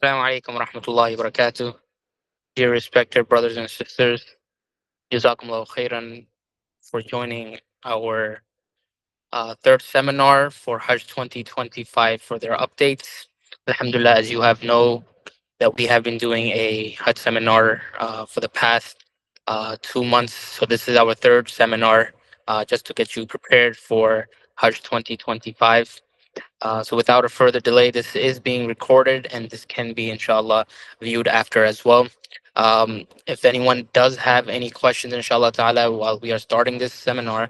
Assalamu alaikum wa rahmatullahi wa barakatuh. Dear respected brothers and sisters, Jazakumullah khairan for joining our third seminar for Hajj 2025 for their updates. Alhamdulillah, as you have know, that we have been doing a Hajj seminar for the past 2 months. So this is our third seminar just to get you prepared for Hajj 2025. So without a further delay, this is being recorded and this can be, inshallah, viewed after as well. If anyone does have any questions, inshallah ta'ala, while we are starting this seminar,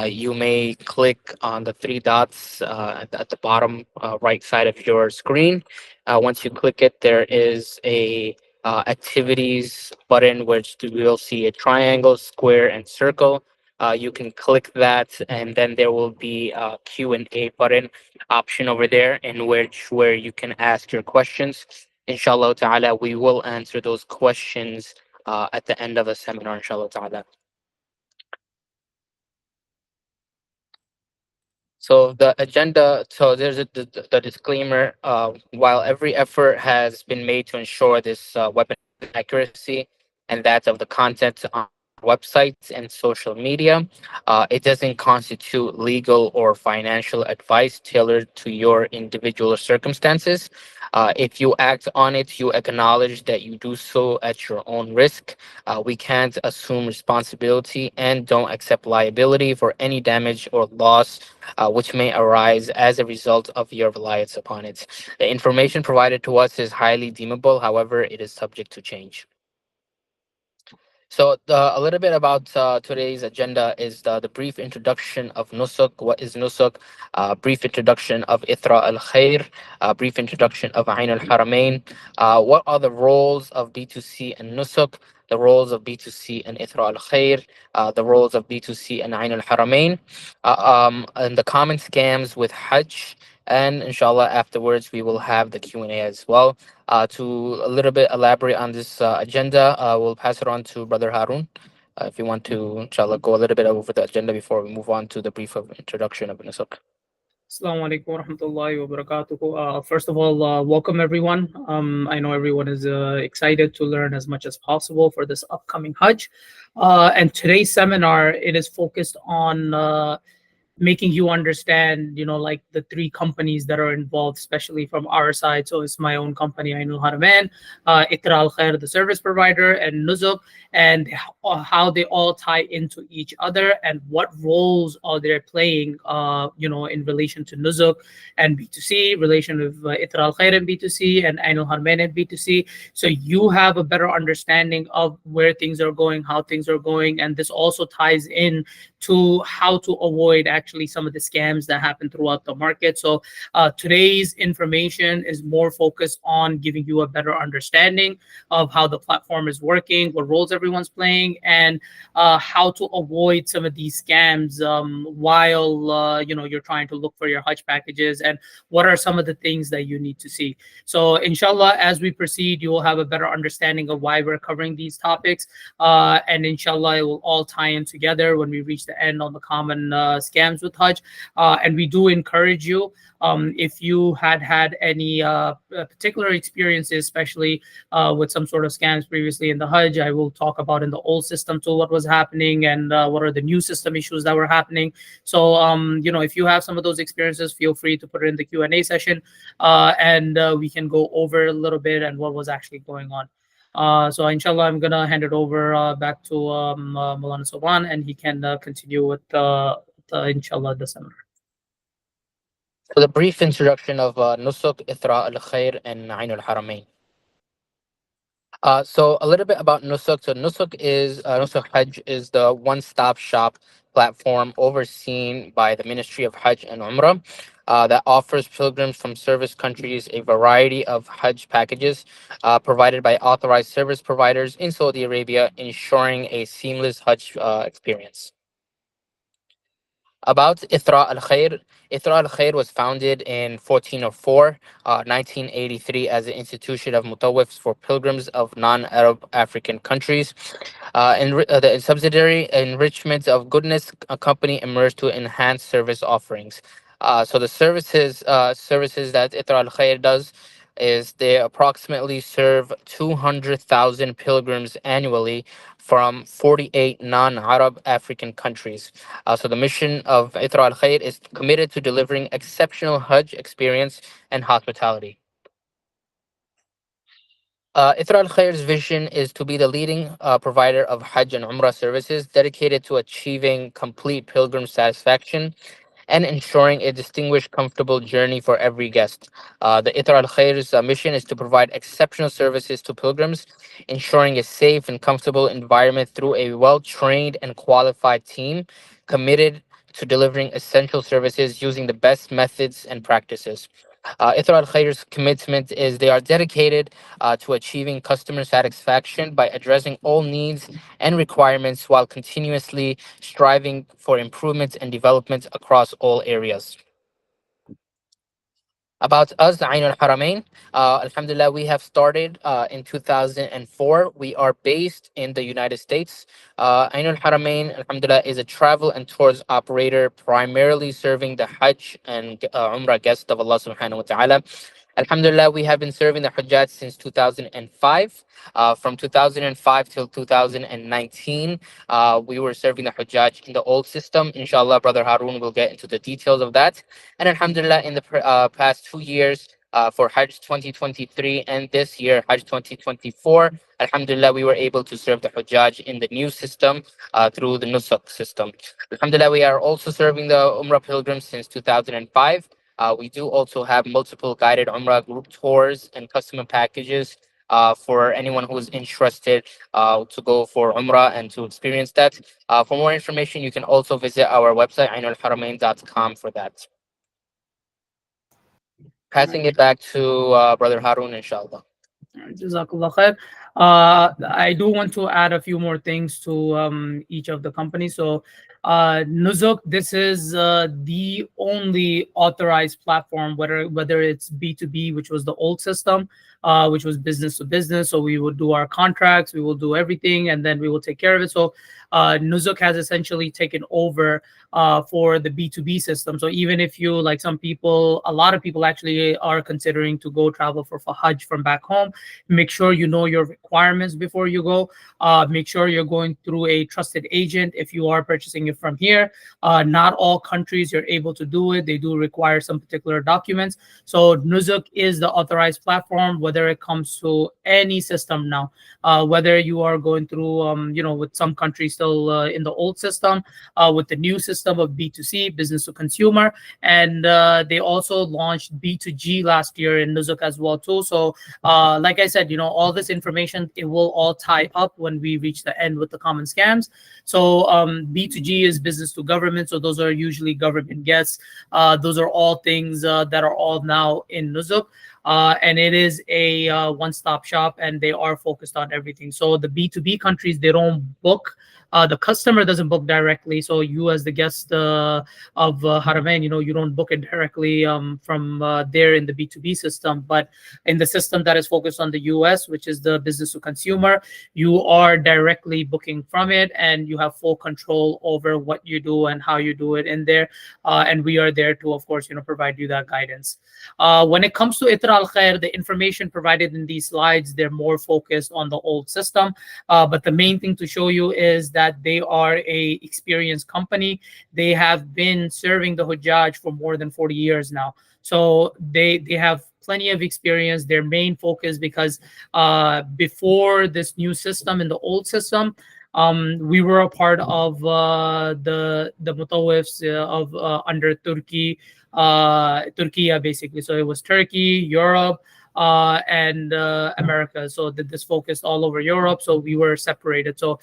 you may click on the three dots at the bottom right side of your screen. Once you click it, there is a activities button, which you will see a triangle, square, and circle. You can click that, and then there will be a Q&A button option over there in which where you can ask your questions. Inshallah ta'ala, we will answer those questions at the end of the seminar, inshallah ta'ala. So the agenda, so there's the disclaimer. While every effort has been made to ensure this weapon accuracy and that of the content on websites and social media, it doesn't constitute legal or financial advice tailored to your individual circumstances. If you act on it, you acknowledge that you do so at your own risk. We can't assume responsibility and don't accept liability for any damage or loss which may arise as a result of your reliance upon it. The information provided to us is highly deemable, however, it is subject to change. So, a little bit about today's agenda is the brief introduction of Nusuk. What is Nusuk? Brief introduction of Ithraa al Khair. Brief introduction of AInul Haramain. What are the roles of B2C and Nusuk? The roles of B2C and Ithraa al Khair. The roles of B2C and AInul Haramain. And the common scams with Hajj. And inshallah, afterwards, we will have the Q&A as well. To a little bit elaborate on this agenda, we'll pass it on to Brother Harun. If you want to, inshallah, go a little bit over the agenda before we move on to the brief of introduction of Nusuk. Assalamu alaikum wa rahmatullahi wa barakatuhu. First of all, welcome everyone. I know everyone is excited to learn as much as possible for this upcoming Hajj. And today's seminar, it is focused on making you understand, like the three companies that are involved, especially from our side. So it's my own company, AInul Haramain, Ithraa al Khair, the service provider, and Nusuk, and how they all tie into each other and what roles are they playing, in relation to Nusuk and B2C, relation of Ithraa al Khair and B2C, and AInul Haramain and B2C. So you have a better understanding of where things are going, how things are going, and this also ties in to how to avoid actually some of the scams that happen throughout the market. So today's information is more focused on giving you a better understanding of how the platform is working, what roles everyone's playing, and how to avoid some of these scams while you're trying to look for your Hajj packages, and what are some of the things that you need to see. So inshallah, as we proceed, you will have a better understanding of why we're covering these topics, and inshallah it will all tie in together when we reach the end on the common scams with Hajj. And we do encourage you, if you had any particular experiences, especially with some sort of scams previously in the Hajj, I will talk about in the old system to what was happening and what are the new system issues that were happening. So if you have some of those experiences, feel free to put it in the Q&A session, and we can go over a little bit and what was actually going on. So inshallah, I'm gonna hand it over back to Maulana Soban, and he can continue with inshallah the seminar. So the brief introduction of Nusuk, Ithraa al Khair, and AInul Haramain. So a little bit about Nusuk. So Nusuk Hajj is the one-stop shop platform overseen by the Ministry of Hajj and Umrah that offers pilgrims from service countries a variety of Hajj packages provided by authorized service providers in Saudi Arabia, ensuring a seamless Hajj experience. About Ithraa al Khair. Ithraa al Khair was founded in 1404, 1983, as an institution of mutawifs for pilgrims of non-Arab African countries. The subsidiary Enrichment of Goodness company emerged to enhance service offerings. So the services that Ithraa al Khair does is they approximately serve 200,000 pilgrims annually from 48 non-Arab African countries. So the mission of Ithraa Al Khair is committed to delivering exceptional Hajj experience and hospitality. Ithra Al Khair's vision is to be the leading provider of Hajj and Umrah services dedicated to achieving complete pilgrim satisfaction and ensuring a distinguished, comfortable journey for every guest. The Ithra Al Khair's mission is to provide exceptional services to pilgrims, ensuring a safe and comfortable environment through a well trained and qualified team committed to delivering essential services using the best methods and practices. Ithra Al Khair's commitment is they are dedicated to achieving customer satisfaction by addressing all needs and requirements while continuously striving for improvements and developments across all areas. About us, AInul Haramain, Alhamdulillah, we have started in 2004. We are based in the United States. AInul Haramain, Alhamdulillah, is a travel and tours operator primarily serving the Hajj and Umrah guests of Allah subhanahu wa ta'ala. Alhamdulillah, we have been serving the Hajjat since 2005. From 2005 till 2019, we were serving the Hajjaj in the old system. Inshallah, Brother Harun will get into the details of that. And Alhamdulillah, in the past 2 years, for Hajj 2023 and this year, Hajj 2024, Alhamdulillah, we were able to serve the Hajjaj in the new system through the Nusuk system. Alhamdulillah, we are also serving the Umrah pilgrims since 2005. We do also have multiple guided Umrah group tours and customer packages for anyone who is interested to go for Umrah and to experience that. For more information, you can also visit our website, ainulharamain.com, for that. Passing it back to Brother Harun, inshallah. Jazakallah khair. I do want to add a few more things to each of the companies. So, Nusuk, this is the only authorized platform, whether it's B2B, which was the old system, which was business to business. So we would do our contracts, we will do everything, and then we will take care of it. So Nusuk has essentially taken over for the B2B system. So even if you, like some people, a lot of people actually are considering to go travel for Hajj from back home, make sure you know your requirements before you go. Make sure you're going through a trusted agent if you are purchasing it from here. Not all countries you're able to do it. They do require some particular documents. So Nusuk is the authorized platform, whether it comes to any system now, whether you are going through, with some countries still in the old system, with the new system of B2C, business to consumer. And they also launched B2G last year in Nusuk as well too. So like I said, all this information, it will all tie up when we reach the end with the common scams. So B2G is business to government. So those are usually government guests. Those are all things that are all now in Nusuk. And it is a one-stop shop, and they are focused on everything. So the B2B countries, they don't book. The customer doesn't book directly. So you, as the guest of Haramain, you don't book it directly from there in the B2B system. But in the system that is focused on the US, which is the business to consumer, you are directly booking from it, and you have full control over what you do and how you do it in there. And we are there to, of course, provide you that guidance. When it comes to Ithraa Al Khair, the information provided in these slides, they're more focused on the old system. But the main thing to show you is that they are a experienced company. They have been serving the Hujjaj for more than 40 years now. So they have plenty of experience. Their main focus, because before this new system, in the old system, we were a part of the mutawifs of under Turkey, basically. So it was Turkey, Europe, and America. So this focused all over Europe. So we were separated. So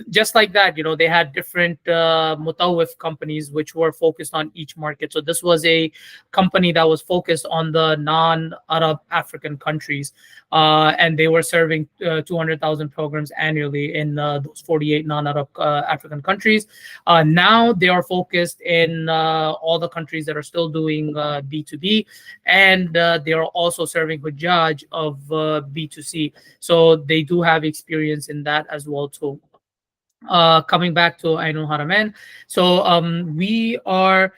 just like that, they had different mutawif companies which were focused on each market. So this was a company that was focused on the non-Arab African countries, and they were serving 200,000 programs annually in those 48 non-Arab African countries. Now they are focused in all the countries that are still doing B2B, and they are also serving Hujjaj of B2C. So they do have experience in that as well too. Coming back to AInul Haramain, so we are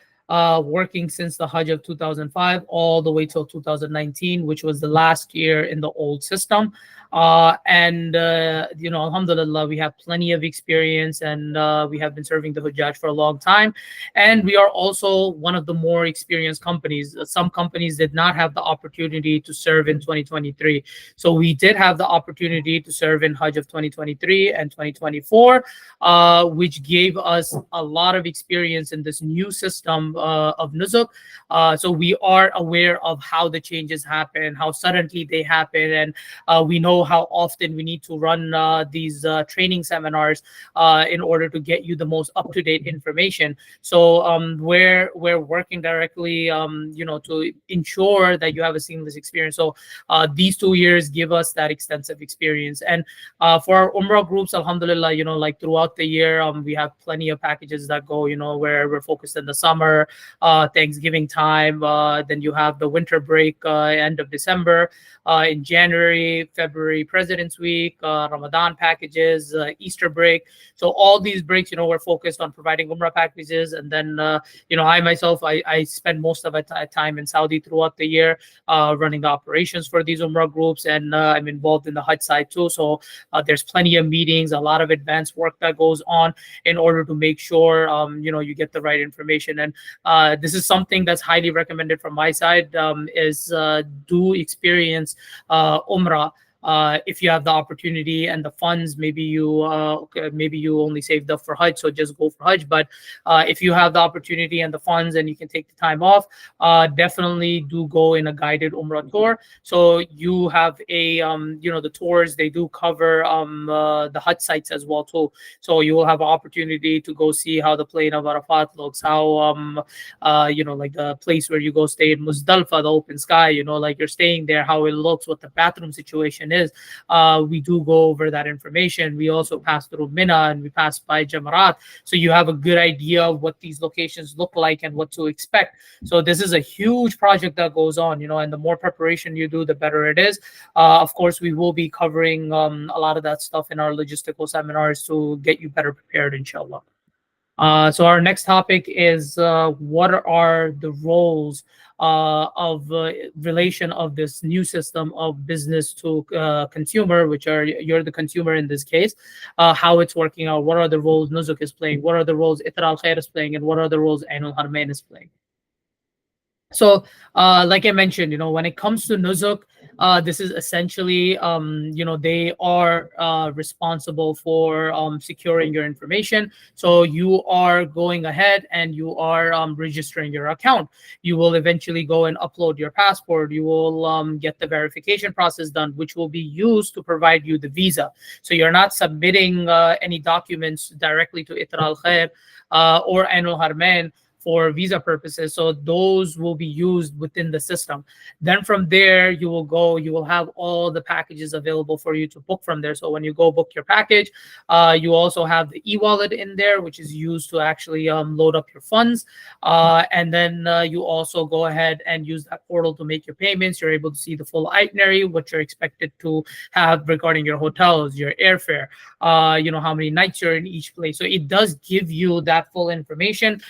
working since the Hajj of 2005 all the way till 2019, which was the last year in the old system. And Alhamdulillah, we have plenty of experience, and we have been serving the Hujjaj for a long time. And we are also one of the more experienced companies. Some companies did not have the opportunity to serve in 2023, so we did have the opportunity to serve in Hajj of 2023 and 2024, which gave us a lot of experience in this new system of Nusuk. So we are aware of how the changes happen, how suddenly they happen, and we know how often we need to run these training seminars in order to get you the most up-to-date information. So we're working directly, to ensure that you have a seamless experience. So these 2 years give us that extensive experience. And for our Umrah groups, Alhamdulillah, like throughout the year, we have plenty of packages that go, where we're focused in the summer, Thanksgiving time. Then you have the winter break, end of December. In January, February, President's Week, Ramadan packages, Easter break. So all these breaks, we're focused on providing Umrah packages. And then, I myself, I spend most of my time in Saudi throughout the year, running the operations for these Umrah groups. And I'm involved in the Hajj side too. So there's plenty of meetings, a lot of advanced work that goes on in order to make sure, you get the right information. And this is something that's highly recommended from my side, is do experience Umrah. If you have the opportunity and the funds, maybe you only saved up for Hajj, so just go for Hajj. But if you have the opportunity and the funds and you can take the time off, definitely do go in a guided Umrah tour. So you have the tours, they do cover the Hajj sites as well too. So you will have an opportunity to go see how the plain of Arafat looks, how like the place where you go stay in Muzdalfa, the open sky, like you're staying there, how it looks, what the bathroom situation is. We do go over that information. We also pass through Mina and we pass by Jamarat, so you have a good idea of what these locations look like and what to expect. So this is a huge project that goes on, and the more preparation you do, the better it is. Of course, we will be covering a lot of that stuff in our logistical seminars to get you better prepared, inshallah. So our next topic is what are the roles of relation of this new system of business to consumer, which are you're the consumer in this case, how it's working out, what are the roles Nusuk is playing, what are the roles Ithraa Khair is playing, and what are the roles AInul Haramain is playing. So, like I mentioned, when it comes to Nusuk, this is essentially, they are responsible for securing your information. So you are going ahead and you are registering your account. You will eventually go and upload your passport. You will get the verification process done, which will be used to provide you the visa. So you're not submitting any documents directly to Ithraa Khair or AInul Haramain for visa purposes. So those will be used within the system. Then from there, you will have all the packages available for you to book from there. So when you go book your package, you also have the e-wallet in there, which is used to actually load up your funds. And then you also go ahead and use that portal to make your payments. You're able to see the full itinerary, what you're expected to have regarding your hotels, your airfare, how many nights you're in each place. So it does give you that full information.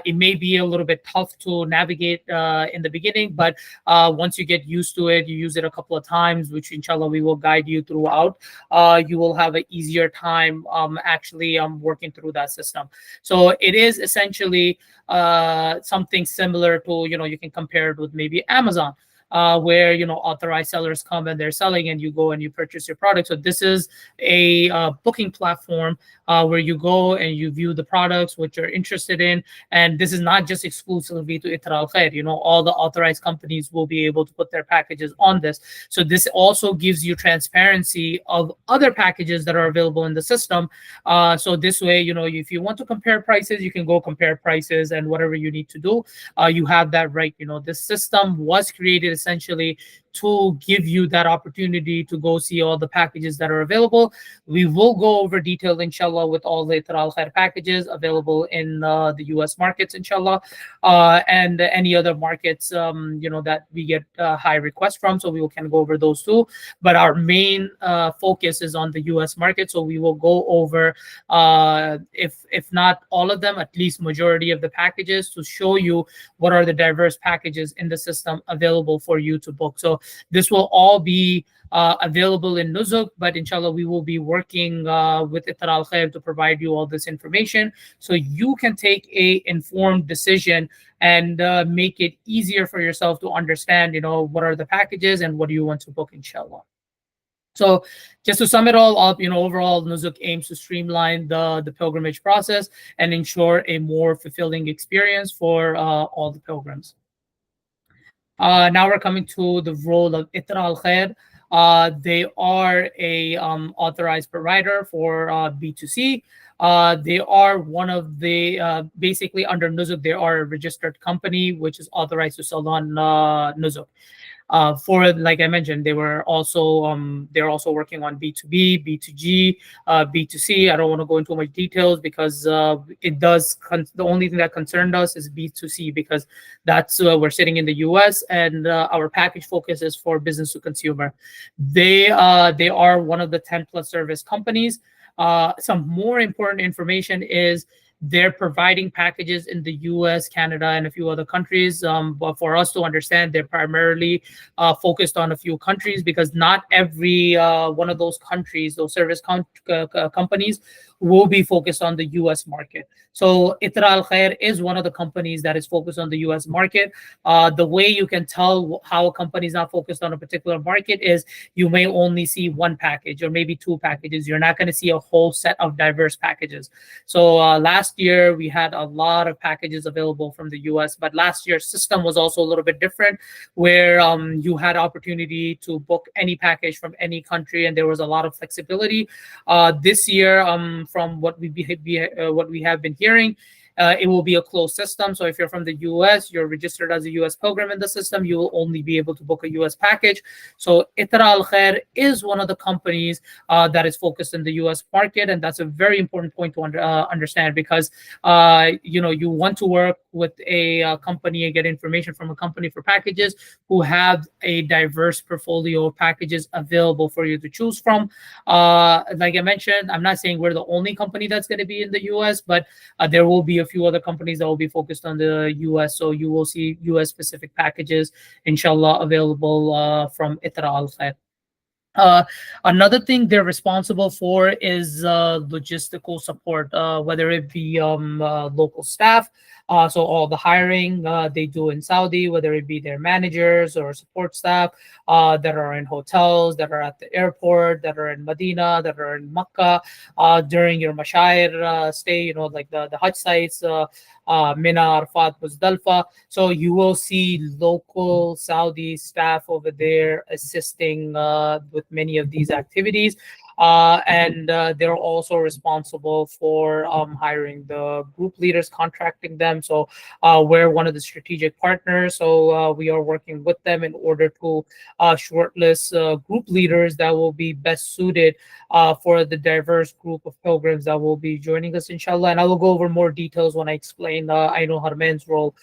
It may be a little bit tough to navigate in the beginning, but once you get used to it, you use it a couple of times, which inshallah we will guide you throughout. You will have an easier time actually working through that system. So it is essentially something similar to, you can compare it with maybe Amazon. Where authorized sellers come and they're selling, and you go and you purchase your product. So this is a booking platform where you go and you view the products which you're interested in, and this is not just exclusively to Ithraa Khair. All the authorized companies will be able to put their packages on this. So this also gives you transparency of other packages that are available in the system. So this way, if you want to compare prices, you can go compare prices, and whatever you need to do, you have that right. This system was created essentially to give you that opportunity to go see all the packages that are available. We will go over detail, inshallah, with all the Ithraa Al Khair packages available in the US markets, inshallah, and any other markets, that we get high requests from. So we will kind of go over those too. But our main focus is on the US market. So we will go over, if not all of them, at least majority of the packages to show you what are the diverse packages in the system available for you to book. So this will all be available in Nusuk, but inshallah we will be working with Ithraa Al Khair to provide you all this information so you can take a informed decision and make it easier for yourself to understand, what are the packages and what do you want to book, inshallah. So just to sum it all up, overall, Nusuk aims to streamline the pilgrimage process and ensure a more fulfilling experience for all the pilgrims. Now we're coming to the role of Ithraa Al Khair. They are a authorized provider for B2C. They are one of the, basically under Nusuk, they are a registered company which is authorized to sell on Nusuk. For, like I mentioned, they're also working on B2B, B2G, B2C. I don't want to go into much details because the only thing that concerned us is B2C because that's we're sitting in the US and our package focus is for business to consumer. They are one of the 10 plus service companies. Some more important information is they're providing packages in the US, Canada, and a few other countries. But for us to understand, they're primarily focused on a few countries because not every one of those countries, those service companies, will be focused on the US market. So Ithraa Al Khair is one of the companies that is focused on the US market. The way you can tell how a company is not focused on a particular market is you may only see one package or maybe two packages. You're not going to see a whole set of diverse packages. So last year we had a lot of packages available from the US, but last year's system was also a little bit different where you had opportunity to book any package from any country and there was a lot of flexibility. This year, from what we have been hearing, it will be a closed system. So if you're from the US, you're registered as a US pilgrim in the system, you will only be able to book a US package. So Ithraa Al Khair is one of the companies that is focused in the US market. And that's a very important point to understand because, you want to work with a company and get information from a company for packages who have a diverse portfolio of packages available for you to choose from. Like I mentioned, I'm not saying we're the only company that's going to be in the US, but there will be a few other companies that will be focused on the US. So you will see US specific packages, inshallah, available from Ithraa Al Khair. Another thing they're responsible for is logistical support, whether it be local staff. So all the hiring they do in Saudi, whether it be their managers or support staff that are in hotels, that are at the airport, that are in Medina, that are in Makkah, during your Mashair stay, like the Hajj sites, Mina, Arfat, Muzdalfa. So you will see local Saudi staff over there assisting with many of these activities. And they're also responsible for hiring the group leaders, contracting them. So we're one of the strategic partners. So we are working with them in order to shortlist group leaders that will be best suited for the diverse group of pilgrims that will be joining us, inshallah. And I will go over more details when I explain AInul Haramain's role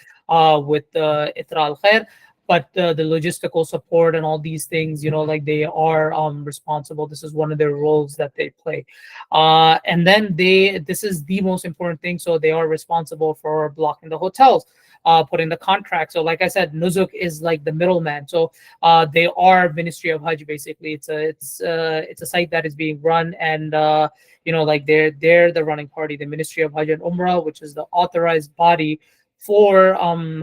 with Ithraa Al Khair. But the logistical support and all these things, like they are responsible. This is one of their roles that they play. And then this is the most important thing. So they are responsible for blocking the hotels, putting the contract. So like I said, Nusuk is like the middleman. So they are Ministry of Hajj, basically. It's a site that is being run and like they're the running party, the Ministry of Hajj and Umrah, which is the authorized body for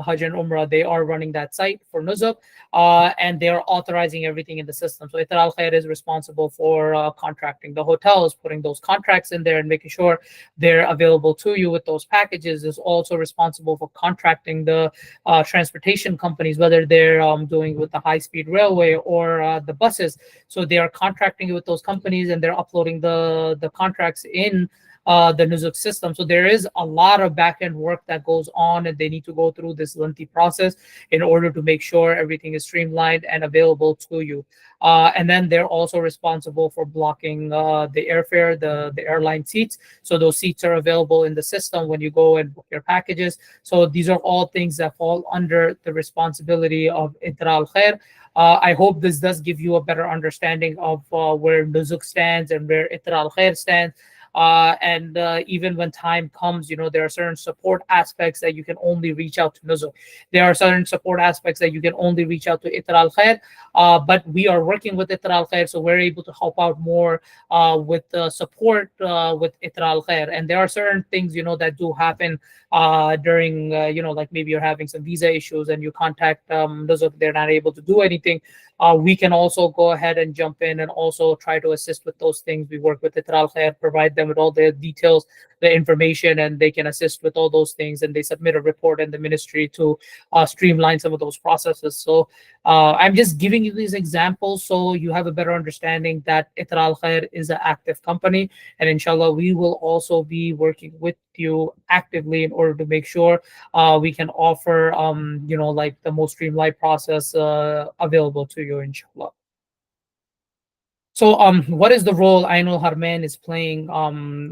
Hajj and Umrah. They are running that site for Nusuk, and they are authorizing everything in the system. So Ithraa Al Khair is responsible for contracting the hotels, putting those contracts in there and making sure they're available to you with those packages. Is also responsible for contracting the transportation companies, whether they're doing with the high-speed railway or the buses. So they are contracting with those companies and they're uploading the contracts in the Nusuk system. So there is a lot of back end work that goes on, and they need to go through this lengthy process in order to make sure everything is streamlined and available to you. And then they're also responsible for blocking the airfare, the airline seats. So those seats are available in the system when you go and book your packages. So these are all things that fall under the responsibility of Ithraa Khair. I hope this does give you a better understanding of where Nuzuk stands and where Ithraa Khair stands. And even when time comes, there are certain support aspects that you can only reach out to Nuzuk. There are certain support aspects that you can only reach out to Ithraa Khair. But we are working with Ithraa Khair, so we're able to help out more with support with Ithraa Khair. And there are certain things, that do happen during, like maybe you're having some visa issues and you contact those of they're not able to do anything. We can also go ahead and jump in and also try to assist with those things. We work with Ithraa Khair, provide them with all the details, the information, and they can assist with all those things. And they submit a report in the ministry to streamline some of those processes. So I'm just giving you these examples so you have a better understanding that Ithraa Khair is an active company, and inshallah we will also be working with you actively in order to make sure we can offer like the most streamlined process available to you, inshallah. So, what is the role AInul Haramain is playing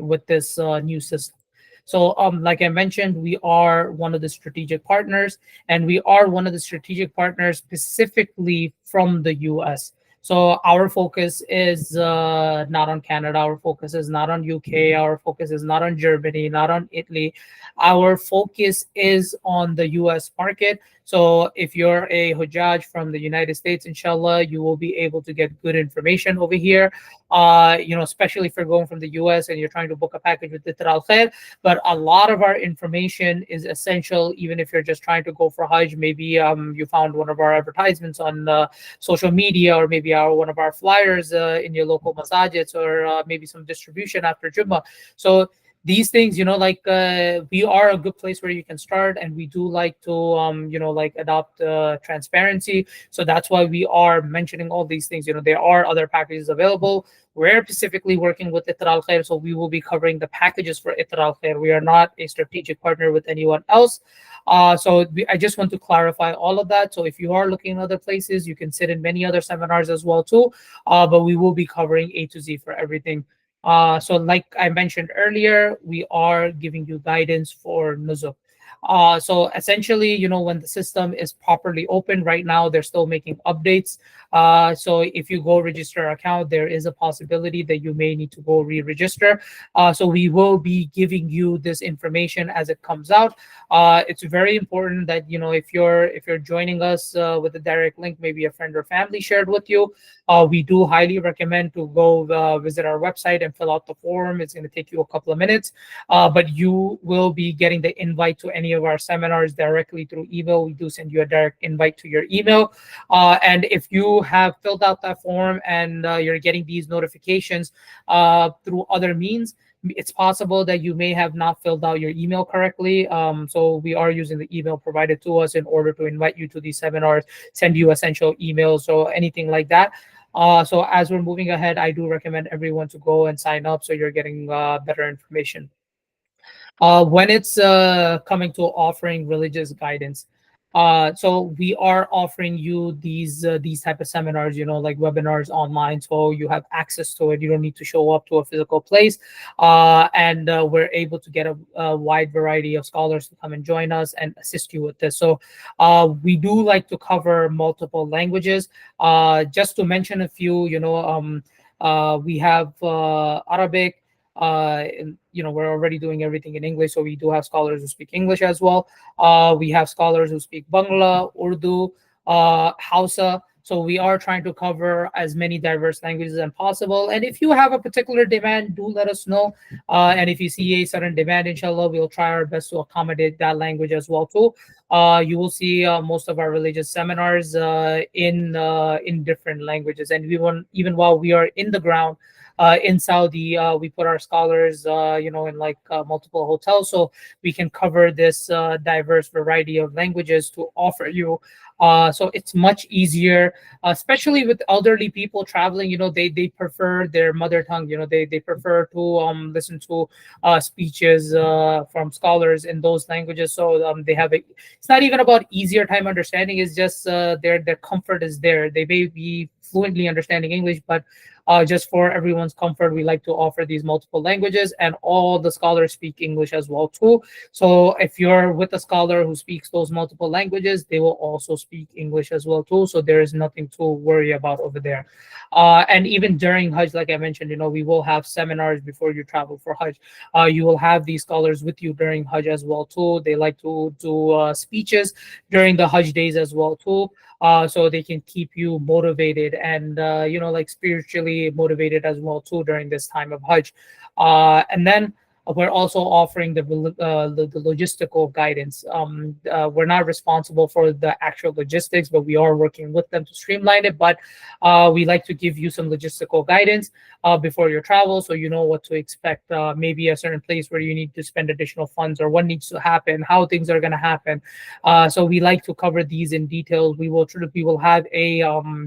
with this new system? So, like I mentioned, we are one of the strategic partners, and we are one of the strategic partners specifically from the US. So, our focus is not on Canada, our focus is not on UK, our focus is not on Germany, not on Italy. Our focus is on the US market. So if you're a Hujjaj from the United States, inshallah, you will be able to get good information over here. Especially if you're going from the US and you're trying to book a package with Ithraa Khair. But a lot of our information is essential, even if you're just trying to go for Hajj. Maybe you found one of our advertisements on social media, or maybe one of our flyers in your local masajids, or maybe some distribution after Jummah. So these things, like we are a good place where you can start, and we do like to like adopt transparency. So that's why we are mentioning all these things. There are other packages available. We're specifically working with Ithraa Khair, so we will be covering the packages for Ithraa Khair. We are not a strategic partner with anyone else. I just want to clarify all of that. So if you are looking in other places, you can sit in many other seminars as well too. But we will be covering A to Z for everything. So like I mentioned earlier, we are giving you guidance for Nusuk. So essentially, when the system is properly open right now, they're still making updates. So if you go register an account, there is a possibility that you may need to go re-register. So we will be giving you this information as it comes out. It's very important that if you're joining us with a direct link, maybe a friend or family shared with you, we do highly recommend to go visit our website and fill out the form. It's going to take you a couple of minutes, but you will be getting the invite to any of our seminars directly through email. We do send you a direct invite to your email. And if you have filled out that form and you're getting these notifications through other means, it's possible that you may have not filled out your email correctly. So we are using the email provided to us in order to invite you to these seminars, send you essential emails, or anything like that. So as we're moving ahead, I do recommend everyone to go and sign up so you're getting better information. When it's coming to offering religious guidance, so we are offering you these type of seminars, like webinars online, so you have access to it. You don't need to show up to a physical place, and we're able to get a wide variety of scholars to come and join us and assist you with this. So we do like to cover multiple languages. Just to mention a few, we have Arabic. We're already doing everything in English, so we do have scholars who speak English as well. We have scholars who speak Bangla, Urdu, Hausa. So we are trying to cover as many diverse languages as possible. And if you have a particular demand, do let us know. And if you see a certain demand, inshallah, we'll try our best to accommodate that language as well too. You will see most of our religious seminars in different languages. And even while we are in the ground, in Saudi. We put our scholars, in like multiple hotels, so we can cover this diverse variety of languages to offer you. So it's much easier, especially with elderly people traveling. They prefer their mother tongue. They prefer to listen to speeches from scholars in those languages. So they have a. It's not even about easier time understanding. It's just their comfort is there. They may be fluently understanding English, but just for everyone's comfort, we like to offer these multiple languages, and all the scholars speak English as well too. So if you're with a scholar who speaks those multiple languages, they will also speak English as well too. So there is nothing to worry about over there. And even during Hajj, like I mentioned, we will have seminars before you travel for Hajj. You will have these scholars with you during Hajj as well too. They like to do speeches during the Hajj days as well too. So they can keep you motivated and like spiritually motivated as well too during this time of Hajj. And then we're also offering the logistical guidance. We're not responsible for the actual logistics, but we are working with them to streamline it. But we like to give you some logistical guidance before your travel, so you know what to expect. Maybe a certain place where you need to spend additional funds, or what needs to happen, how things are going to happen. So we like to cover these in details. We will have a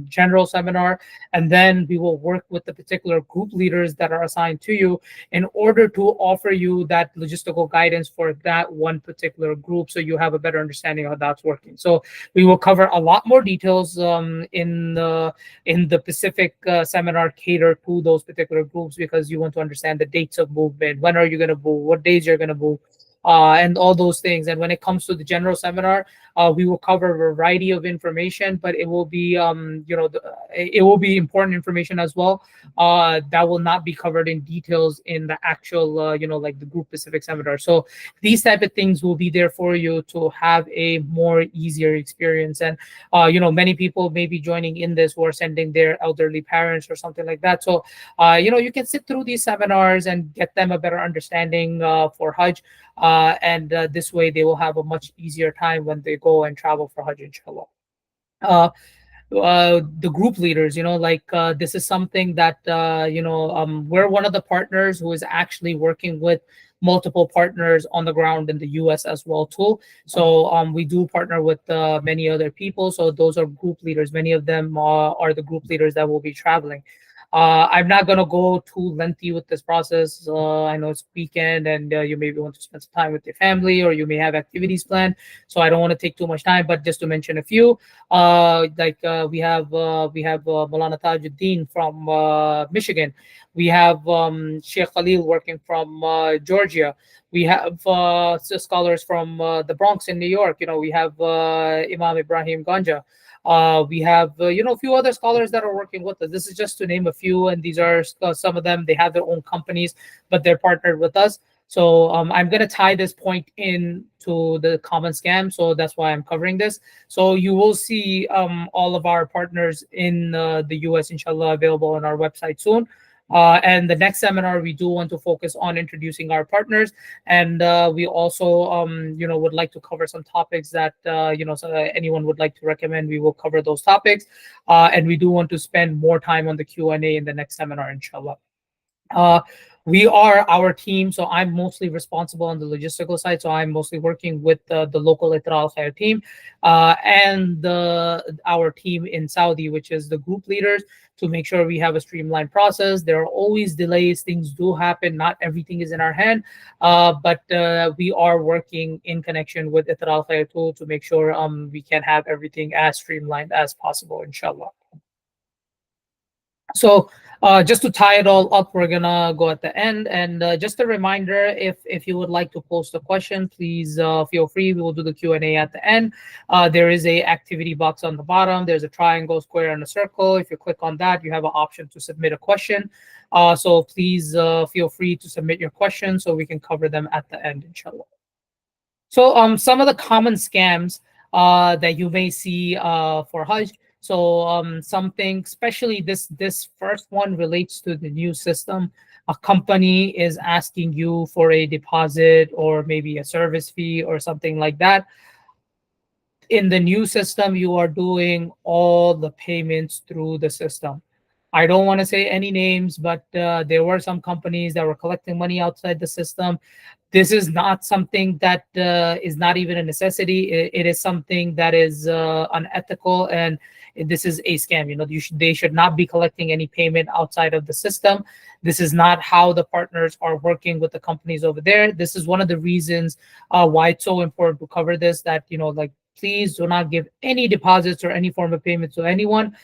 general seminar, and then we will work with the particular group leaders that are assigned to you in order to offer you that logistical guidance for that one particular group, so you have a better understanding of how that's working. So we will cover a lot more details in the Pacific seminar catered to those particular groups, because you want to understand the dates of movement, when are you going to move, what days you're going to move, and all those things. And when it comes to the general seminar, we will cover a variety of information, but it will be, it will be important information as well. That will not be covered in details in the actual, like the group specific seminar. So these type of things will be there for you to have a more easier experience. And many people may be joining in this who are sending their elderly parents or something like that. So you can sit through these seminars and get them a better understanding for Hajj. And this way they will have a much easier time when they go and travel for Hajj, inshallah. Uh, the group leaders, this is something that we're one of the partners who is actually working with multiple partners on the ground in the US as well too. So we do partner with many other people. So those are group leaders. Many of them are the group leaders that will be traveling. I'm not going to go too lengthy with this process. I know it's weekend, and you maybe want to spend some time with your family, or you may have activities planned. So I don't want to take too much time, but just to mention a few, we have Maulana Tajuddin from Michigan. We have Sheikh Khalil working from Georgia. We have scholars from the Bronx in New York. We have Imam Ibrahim Ganja. We have a few other scholars that are working with us. This is just to name a few, and these are some of them. They have their own companies, but they're partnered with us. So I'm going to tie this point in to the common scam. So that's why I'm covering this. So you will see all of our partners in the US, inshallah, available on our website soon. And the next seminar, we do want to focus on introducing our partners, and we also, would like to cover some topics that so anyone would like to recommend. We will cover those topics, and we do want to spend more time on the Q&A in the next seminar, inshallah. Uh, we are our team, so I'm mostly responsible on the logistical side. So I'm mostly working with the local Ithraa Khair team and our team in Saudi, which is the group leaders, to make sure we have a streamlined process. There are always delays; things do happen. Not everything is in our hand, but we are working in connection with Ithraa Khair too to make sure we can have everything as streamlined as possible, inshallah. So just to tie it all up, we're gonna go at the end, and just a reminder: if you would like to post a question, please feel free. We will do the Q&A at the end. There is a activity box on the bottom. There's a triangle, square, and a circle. If you click on that, you have an option to submit a question. So please feel free to submit your questions so we can cover them at the end, inshallah. So some of the common scams that you may see for Hajj. So something, especially this first one relates to the new system. A company is asking you for a deposit or maybe a service fee or something like that. In the new system, you are doing all the payments through the system. I don't want to say any names, but there were some companies that were collecting money outside the system. This is not something that is not even a necessity. It is something that is unethical, and this is a scam. They should not be collecting any payment outside of the system. This is not how the partners are working with the companies over there. This is one of the reasons why it's so important to cover this. That like, please do not give any deposits or any form of payment to anyone.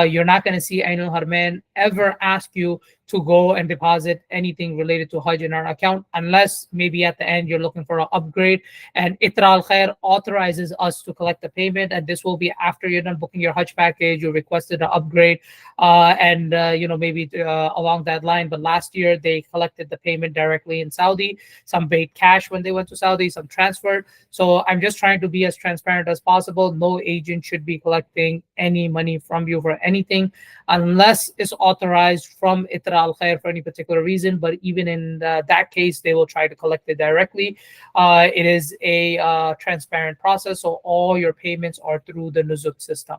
You're not going to see AInul Haramain ever ask you to go and deposit anything related to Hajj in our account, unless maybe at the end you're looking for an upgrade. And Ithraa Khair authorizes us to collect the payment, and this will be after you're done booking your Hajj package. You requested an upgrade, and maybe along that line. But last year they collected the payment directly in Saudi. Some paid cash when they went to Saudi, some transferred. So I'm just trying to be as transparent as possible. No agent should be collecting any money from you for anything unless it's authorized from Ithraa Al Khair for any particular reason. But even in that case, they will try to collect it directly. It is a transparent process, so all your payments are through the Nusuk system.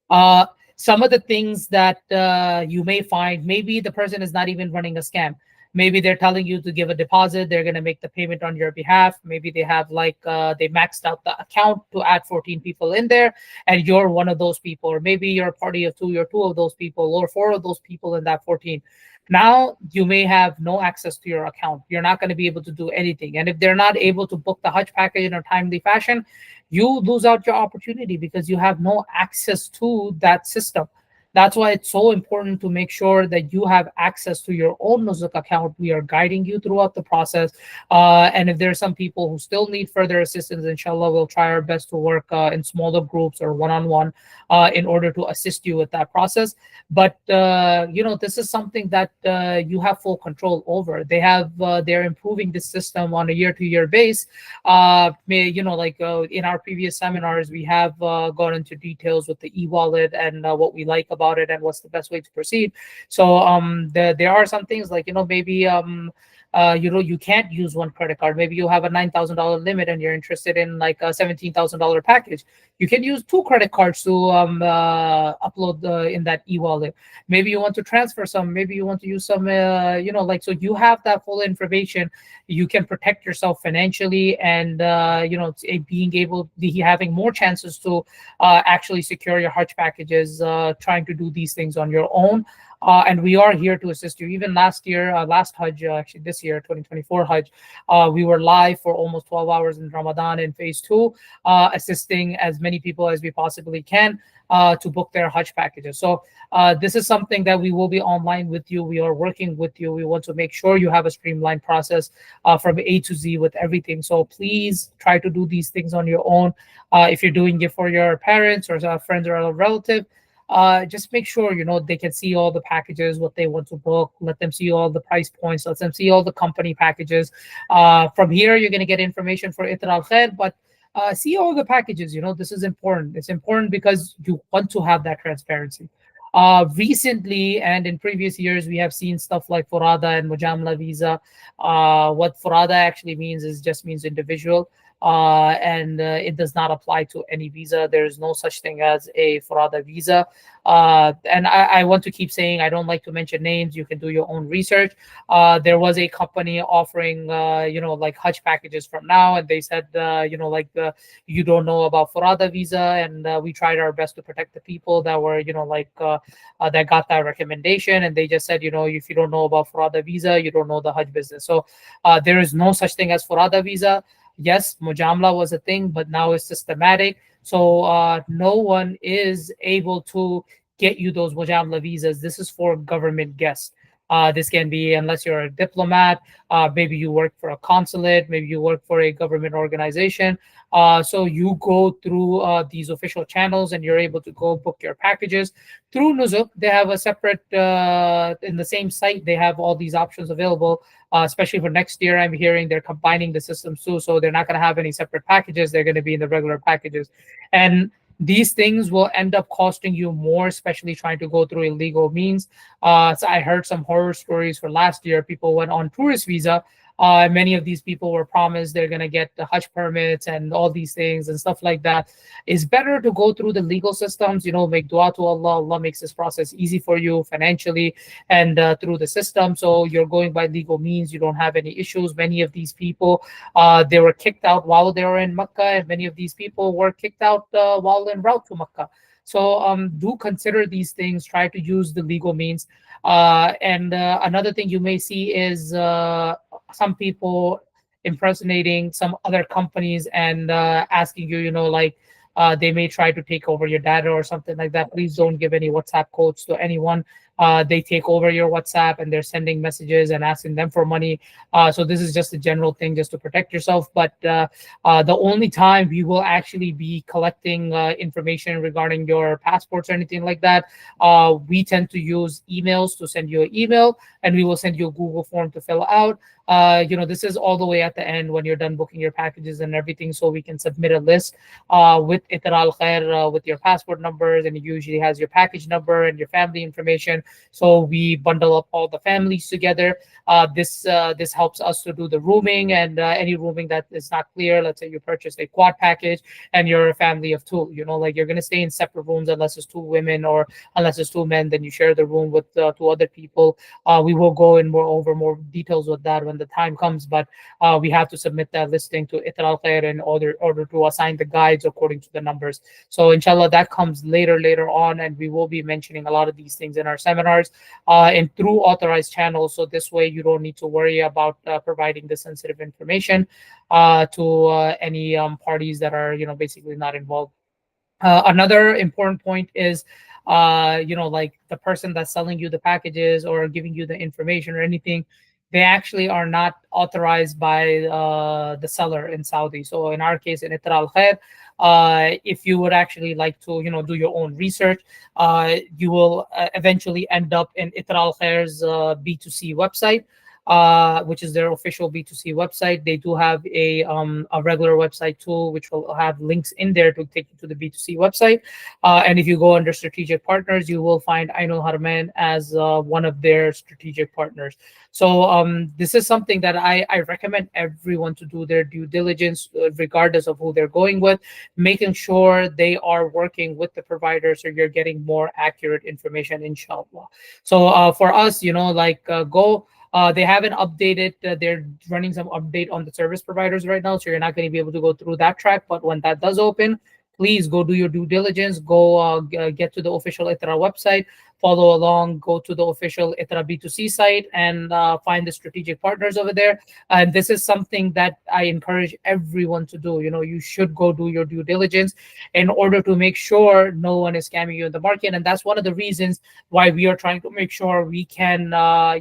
Uh, some of the things that you may find, maybe the person is not even running a scam. Maybe they're telling you to give a deposit. They're going to make the payment on your behalf. Maybe they have they maxed out the account to add 14 people in there, and you're one of those people. Or maybe you're a party of two. You're two of those people, or four of those people in that 14. Now you may have no access to your account. You're not going to be able to do anything. And if they're not able to book the Hajj package in a timely fashion, you lose out your opportunity because you have no access to that system. That's why it's so important to make sure that you have access to your own Nusuk account. We are guiding you throughout the process. And if there are some people who still need further assistance, inshallah, we'll try our best to work in smaller groups or one-on-one in order to assist you with that process. But this is something that you have full control over. They're improving this system on a year-to-year base. In our previous seminars, we have gone into details with the e-wallet and what we like about it and what's the best way to proceed. So there are some things like maybe you can't use one credit card. Maybe you have a $9,000 limit and you're interested in like a $17,000 package. You can use two credit cards to upload in that e-wallet. Maybe you want to transfer some. Maybe you want to use some. So you have that full information. You can protect yourself financially, and being able having more chances to actually secure your Hajj packages, trying to do these things on your own. And we are here to assist you. Even last year, last Hajj, actually this year, 2024 Hajj, we were live for almost 12 hours in Ramadan in phase 2, assisting as many people as we possibly can to book their Hajj packages. So this is something that we will be online with you. We are working with you. We want to make sure you have a streamlined process from A to Z with everything. So please try to do these things on your own. If you're doing it for your parents or friends or a relative, just make sure they can see all the packages, what they want to book. Let them see all the price points. Let them see all the company packages. From here, you're going to get information for Ithraa Khair, but see all the packages. This is important. It's important because you want to have that transparency. Recently and in previous years, we have seen stuff like Furada and Mujamla visa. What Furada actually means is just means individual. And it does not apply to any visa. There is no such thing as a Furada visa. And I want to keep saying I don't like to mention names. You can do your own research. There was a company offering, like Hajj packages from now, and they said, you don't know about Furada visa, and we tried our best to protect the people that were, that got that recommendation, and they just said, if you don't know about Furada visa, you don't know the Hajj business. So there is no such thing as Furada visa. Yes, Mujamla was a thing, but now it's systematic. So no one is able to get you those Mujamla visas. This is for government guests. This can be unless you're a diplomat, maybe you work for a consulate, maybe you work for a government organization. So you go through these official channels and you're able to go book your packages through Nusuk. They have a separate, in the same site, they have all these options available, especially for next year. I'm hearing they're combining the systems too. So they're not going to have any separate packages. They're going to be in the regular packages. And these things will end up costing you more, especially trying to go through illegal means. So I heard some horror stories for last year. People went on tourist visa, Many of these people were promised they're going to get the Hajj permits and all these things and stuff like that. It's better to go through the legal systems, make dua to Allah. Allah makes this process easy for you financially and through the system. So you're going by legal means. You don't have any issues. Many of these people, they were kicked out while they were in Mecca, and many of these people were kicked out while en route to Mecca. So do consider these things. Try to use the legal means. And another thing you may see is some people impersonating some other companies and asking you, like they may try to take over your data or something like that. Please don't give any WhatsApp codes to anyone. They take over your WhatsApp and they're sending messages and asking them for money. So this is just a general thing just to protect yourself. But the only time we will actually be collecting information regarding your passports or anything like that, we tend to use emails to send you an email, and we will send you a Google form to fill out. This is all the way at the end when you're done booking your packages and everything, so we can submit a list with Ithraa Khair with your passport numbers, and it usually has your package number and your family information. So we bundle up all the families together. This helps us to do the rooming, and any rooming that is not clear. Let's say you purchase a quad package and you're a family of two. Like you're gonna stay in separate rooms unless it's two women, or unless it's two men, then you share the room with two other people. We will go in over more details with that when the time comes, but we have to submit that listing to Ithraa Khair in order to assign the guides according to the numbers. So inshallah, that comes later on, and we will be mentioning a lot of these things in our seminars and through authorized channels. So this way you don't need to worry about providing the sensitive information to any parties that are basically not involved. Another important point is, like the person that's selling you the packages or giving you the information or anything, they actually are not authorized by the seller in Saudi. So in our case, in Ithraa Khair, if you would actually like to, do your own research, you will eventually end up in Ithraa Khair's B2C website, which is their official B2C website. They do have a regular website too, which will have links in there to take you to the B2C website. And if you go under strategic partners, you will find AInul Haramain as one of their strategic partners. So this is something that I recommend everyone to do their due diligence, regardless of who they're going with, making sure they are working with the provider so you're getting more accurate information, inshallah. So for us, go. They haven't updated. They're running some update on the service providers right now, so you're not going to be able to go through that track. But when that does open, please go do your due diligence. Go get to the official Ithraa website, follow along, go to the official Ithraa B2C site, and find the strategic partners over there. And this is something that I encourage everyone to do. You should go do your due diligence in order to make sure no one is scamming you in the market. And that's one of the reasons why we are trying to make sure we can,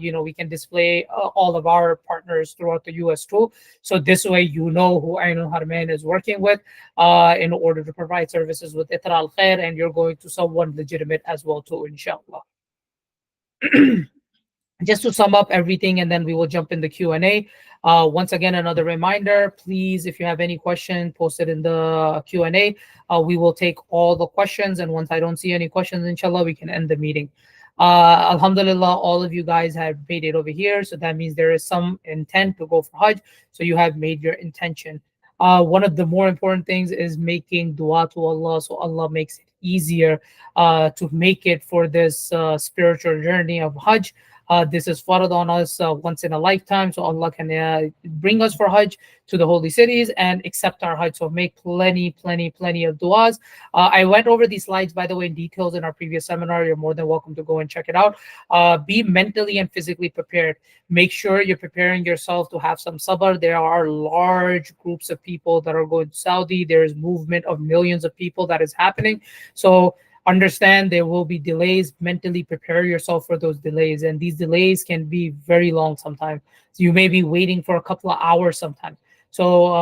we can display all of our partners throughout the US too. So this way, who AInul Haramain is working with in order to provide services with Ithraa Khair, and you're going to someone legitimate as well too, inshallah. Just to sum up everything, and then we will jump in the Q&A. Once again, another reminder, please, if you have any question, post it in the Q&A. We will take all the questions, and once I don't see any questions, inshallah, we can end the meeting. Alhamdulillah, all of you guys have made it over here, so that means there is some intent to go for Hajj, so you have made your intention. One of the more important things is making dua to Allah, so Allah makes it easier to make it for this spiritual journey of Hajj. This is farad on us once in a lifetime, so Allah can bring us for Hajj to the holy cities and accept our Hajj. So make plenty of duas. I went over these slides, by the way, in details in our previous seminar. You're more than welcome to go and check it out. Be mentally and physically prepared. Make sure you're preparing yourself to have some sabr. There are large groups of people that are going to Saudi. There is movement of millions of people that is happening. So understand there will be delays. Mentally prepare yourself for those delays, and these delays can be very long sometimes. So you may be waiting for a couple of hours sometimes. So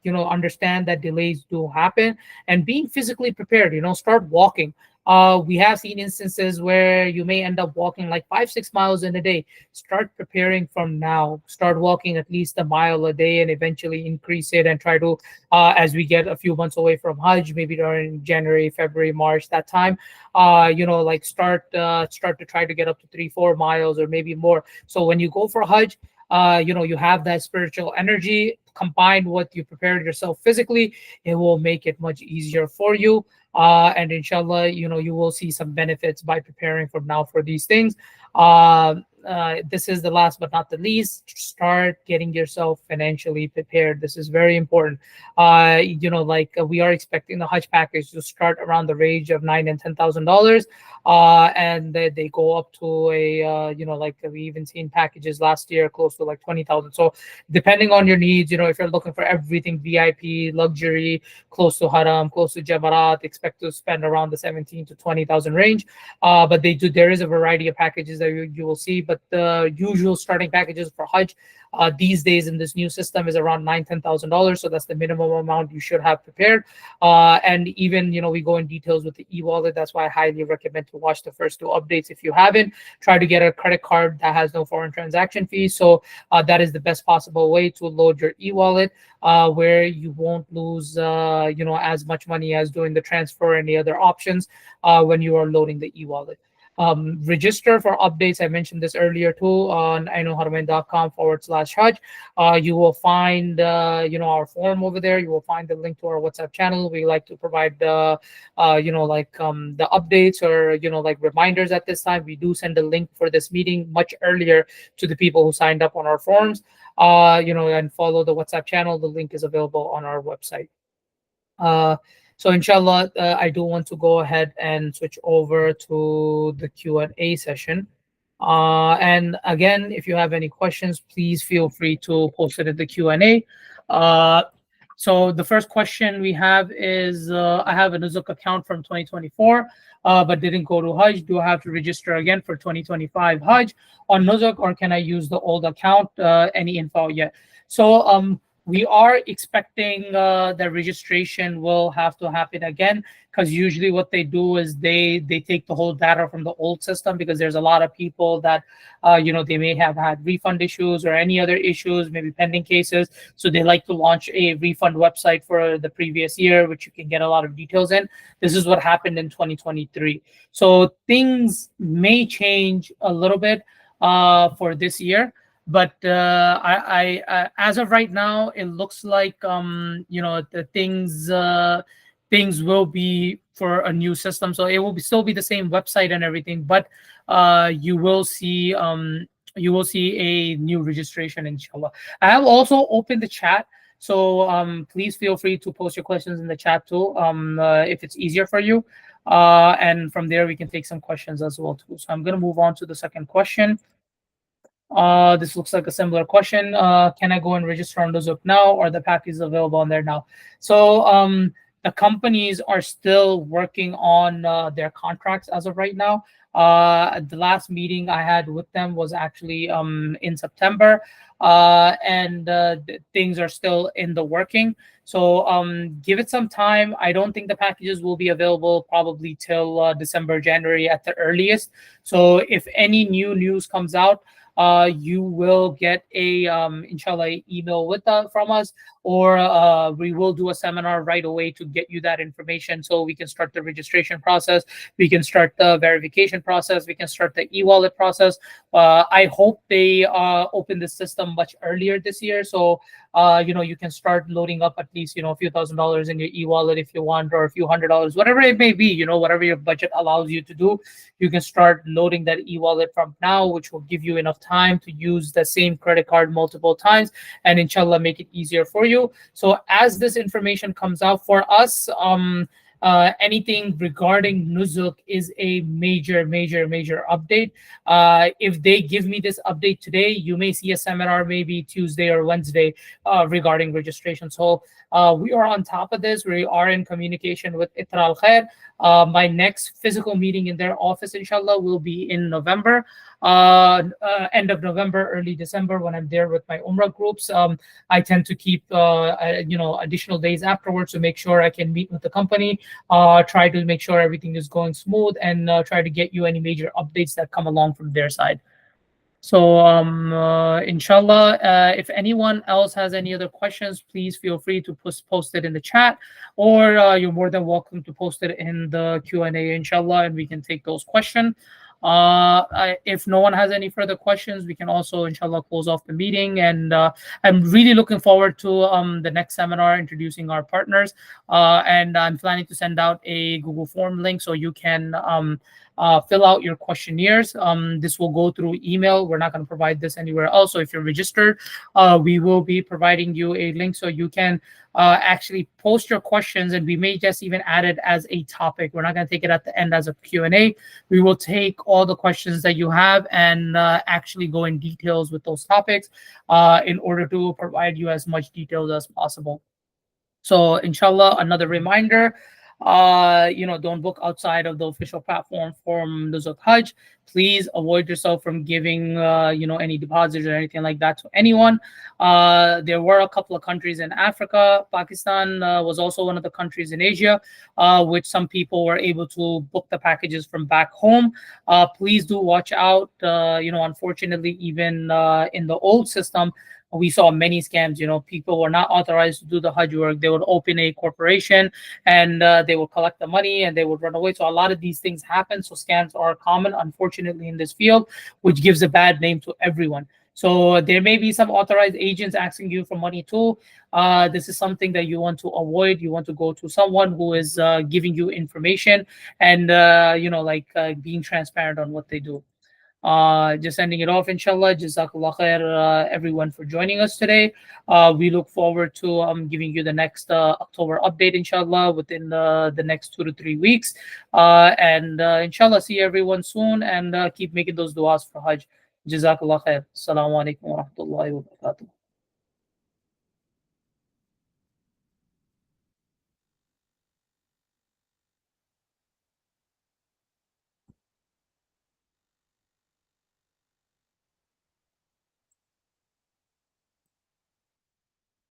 understand that delays do happen, and being physically prepared. Start walking. We have seen instances where you may end up walking like 5-6 miles in a day. Start preparing from now. Start walking at least a mile a day, and eventually increase it, and try to, as we get a few months away from Hajj, maybe during January, February, March, that time, start to try to get up to 3-4 miles or maybe more. So when you go for Hajj, you have that spiritual energy combined with you prepared yourself physically, it will make it much easier for you. And inshallah, you will see some benefits by preparing from now for these things. This is the last but not the least. Start getting yourself financially prepared. This is very important. We are expecting the Hajj package to start around the range of $9,000 and $10,000, and they go up to we even seen packages last year close to like 20,000. So depending on your needs, if you're looking for everything VIP, luxury, close to haram, close to jamarat, expect to spend around the 17 to 20,000 range. But there is a variety of packages that you will see, but the usual starting packages for Hajj these days in this new system is around $9,000-$10,000. So that's the minimum amount you should have prepared. And even we go in details with the e-wallet. That's why I highly recommend to watch the first two updates. If you haven't, try to get a credit card that has no foreign transaction fees. So that is the best possible way to load your e-wallet, where you won't lose as much money as doing the transfer and the other options when you are loading the e-wallet. Register for updates. I mentioned this earlier too on ainulharamain.com/Hajj. You will find our forum over there. You will find the link to our WhatsApp channel. We like to provide the updates or reminders at this time. We do send a link for this meeting much earlier to the people who signed up on our forums. And follow the WhatsApp channel. The link is available on our website. So inshallah, I do want to go ahead and switch over to the Q&A session. And again, if you have any questions, please feel free to post it in the Q&A. So the first question we have is, I have a Nusuk account from 2024, but didn't go to Hajj. Do I have to register again for 2025 Hajj on Nusuk, or can I use the old account? Any info yet? So we are expecting that registration will have to happen again, because usually what they do is they take the whole data from the old system, because there's a lot of people that they may have had refund issues or any other issues, maybe pending cases. So they like to launch a refund website for the previous year, which you can get a lot of details in. This is what happened in 2023. So things may change a little bit for this year. But I as of right now, it looks like the things will be for a new system, so it will still be the same website and everything. But you will see a new registration, inshallah. I have also opened the chat, so please feel free to post your questions in the chat too, if it's easier for you. And from there we can take some questions as well too. So I'm going to move on to the second question. This looks like a similar question. Can I go and register on Nusuk now, or the package is available on there now? So the companies are still working on their contracts as of right now. The last meeting I had with them was actually in September, and things are still in the working. So give it some time. I don't think the packages will be available probably till December, January at the earliest. So if any new news comes out, you will get a inshallah email with from us, or we will do a seminar right away to get you that information, so we can start the registration process, we can start the verification process, we can start the e-wallet process. I hope they open the system much earlier this year, so you can start loading up at least a few $1,000s in your e-wallet if you want, or a few $100s, whatever it may be, whatever your budget allows you to do. You can start loading that e-wallet from now, which will give you enough time to use the same credit card multiple times, and inshallah make it easier for you. So as this information comes out for us, anything regarding Nusuk is a major update. If they give me this update today, you may see a seminar maybe Tuesday or Wednesday regarding registration. So we are on top of this. We are in communication with Ithraa Khair. My next physical meeting in their office, inshallah, will be in November, end of November, early December, when I'm there with my Umrah groups. I tend to keep additional days afterwards to make sure I can meet with the company, try to make sure everything is going smooth, and try to get you any major updates that come along from their side. So inshallah, if anyone else has any other questions, please feel free to post it in the chat, or you're more than welcome to post it in the Q&A, inshallah, and we can take those questions. If no one has any further questions, we can also, inshallah, close off the meeting. And I'm really looking forward to the next seminar introducing our partners. And I'm planning to send out a Google Form link so you can fill out your questionnaires. This will go through email. We're not going to provide this anywhere else. So if you're registered, we will be providing you a link so you can actually post your questions, and we may just even add it as a topic. We're not going to take it at the end as a Q&A. We will take all the questions that you have and actually go in details with those topics in order to provide you as much details as possible. So inshallah, another reminder, don't book outside of the official platform from Nusuk Hajj. Please avoid yourself from giving, any deposits or anything like that to anyone. There were a couple of countries in Africa. Pakistan was also one of the countries in Asia, which some people were able to book the packages from back home. Please do watch out. Unfortunately, even in the old system, we saw many scams. People were not authorized to do the Hajj work. They would open a corporation and they would collect the money and they would run away. So a lot of these things happen. So scams are common, unfortunately, in this field, which gives a bad name to everyone. So there may be some authorized agents asking you for money too. This is something that you want to avoid. You want to go to someone who is giving you information and, being transparent on what they do. Just ending it off, inshallah. Jazakallah khair, everyone, for joining us today. We look forward to giving you the next October update, inshallah, within the next 2 to 3 weeks. And inshallah, see everyone soon, and keep making those du'as for Hajj. Jazakallah khair. Assalamu alaikum wa rahmatullahi wa barakatuh.